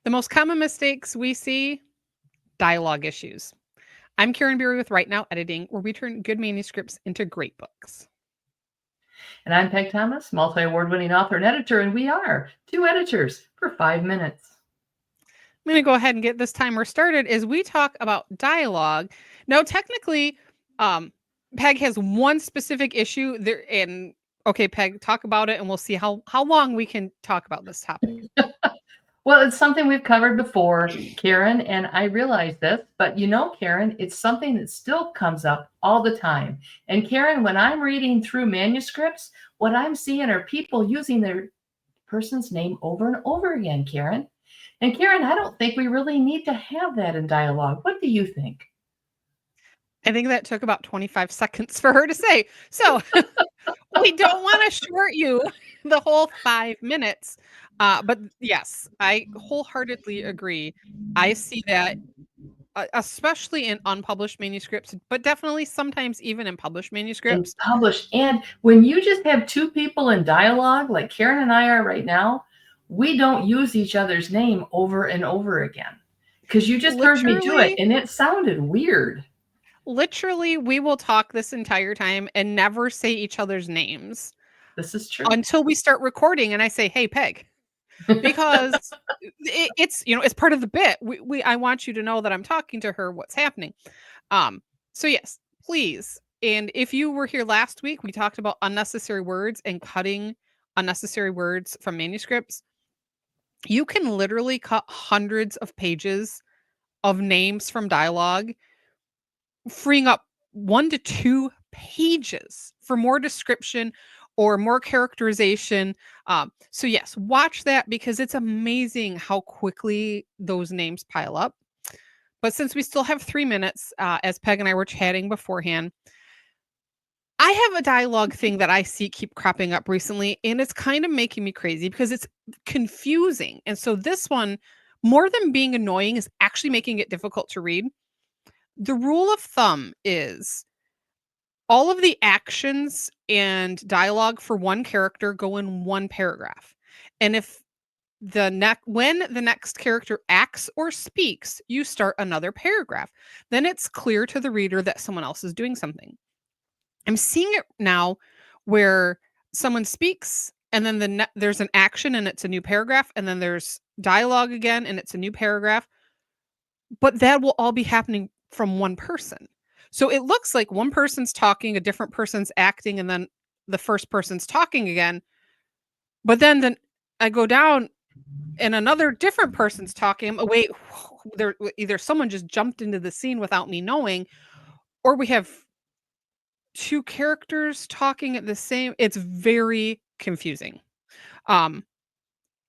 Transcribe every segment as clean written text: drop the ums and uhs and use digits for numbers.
The most common mistakes we see, dialogue issues. I'm Karin Beery with Right Now Editing, where we turn good manuscripts into great books. And I'm Pegg Thomas, multi award winning author and editor, and we are two editors for 5 minutes. I'm going to go ahead and get this timer started as we talk about dialogue. Now, technically, um, Peg has one specific issue there, and okay, Peg, talk about it, and we'll see how long we can talk about this topic. Well, it's something we've covered before, Karin, and I realize this, but Karin, it's something that still comes up all the time. And Karin, when I'm reading through manuscripts, what I'm seeing are people using their person's name over and over again, Karin. And Karin, I don't think we really need to have that in dialogue. What do you think? I think that took about 25 seconds for her to say. So we don't want to short you the whole 5 minutes. But yes, I wholeheartedly agree. I see that, especially in unpublished manuscripts, but definitely sometimes even in published And manuscripts. published. And when you just have two people in dialogue, like Karin and I are right now, we don't use each other's name over and over again because you just heard me do it Literally, and it sounded weird. literally, we will talk this entire time and never say each other's names This is true. until we start recording. And I say, "Hey, Peg," because it's part of the bit. I want you to know that I'm talking to her. What's happening? So yes, please. And if you were here last week, we talked about unnecessary words and cutting unnecessary words from manuscripts. You can literally cut hundreds of pages of names from dialogue, freeing up 1 to 2 pages for more description or more characterization. So yes, watch that because it's amazing how quickly those names pile up. But since we still have 3 minutes, as Peg and I were chatting beforehand, I have a dialogue thing that I see keep cropping up recently, and it's kind of making me crazy because it's confusing. And so this one, more than being annoying, is actually making it difficult to read. The rule of thumb is all of the actions and dialogue for one character go in one paragraph. And if when the next character acts or speaks, you start another paragraph. Then it's clear to the reader that someone else is doing something. I'm seeing it now where someone speaks and then there's an action and it's a new paragraph, and then there's dialogue again and it's a new paragraph, but that will all be happening from one person. So it looks like one person's talking, a different person's acting, and then the first person's talking again. But then I go down and another different person's talking. Oh, wait, there either someone just jumped into the scene without me knowing, or we have two characters talking at the same. It's very confusing. Um,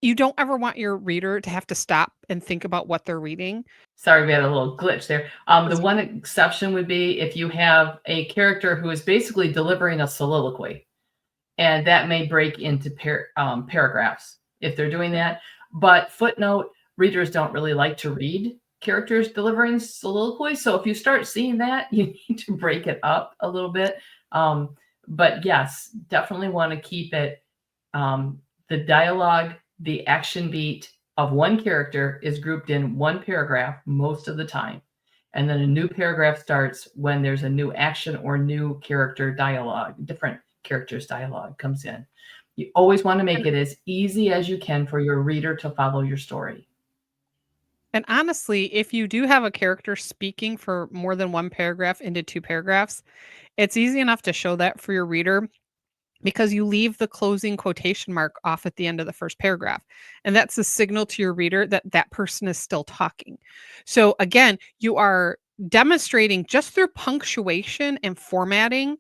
you don't ever want your reader to have to stop and think about what they're reading. Sorry, we had a little glitch there. The one exception would be if you have a character who is basically delivering a soliloquy, and that may break into paragraphs if they're doing that. But footnote, readers don't really like to read characters delivering soliloquy. So if you start seeing that, you need to break it up a little bit. But yes, definitely want to keep it the dialogue, the action beat of one character is grouped in one paragraph most of the time. And then a new paragraph starts when there's a new action or new character dialogue, different characters' dialogue comes in. You always want to make it as easy as you can for your reader to follow your story. And honestly, if you do have a character speaking for more than one paragraph into two paragraphs, it's easy enough to show that for your reader because you leave the closing quotation mark off at the end of the first paragraph. And that's a signal to your reader that that person is still talking. So again, you are demonstrating just through punctuation and formatting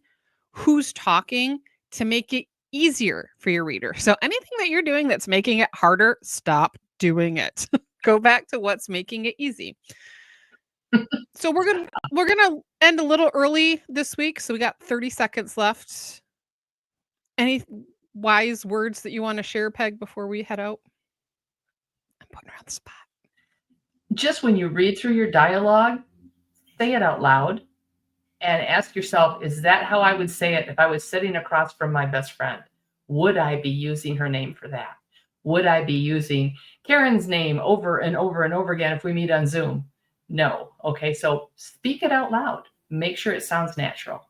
who's talking to make it easier for your reader. So anything that you're doing that's making it harder, stop doing it. Go back to what's making it easy. So we're gonna end a little early this week. So we got 30 seconds left. Any wise words that you want to share, Peg, before we head out? I'm putting her on the spot. Just when you read through your dialogue, say it out loud and ask yourself, is that how I would say it if I was sitting across from my best friend? Would I be using her name for that? Would I be using Karen's name over and over and over again if we meet on Zoom? No. Okay, so speak it out loud. Make sure it sounds natural.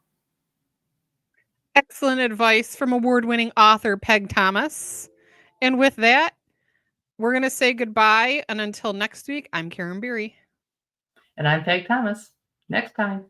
Excellent advice from award-winning author Pegg Thomas. And with that, we're going to say goodbye. And until next week, I'm Karen Beery. And I'm Peg Thomas. Next time.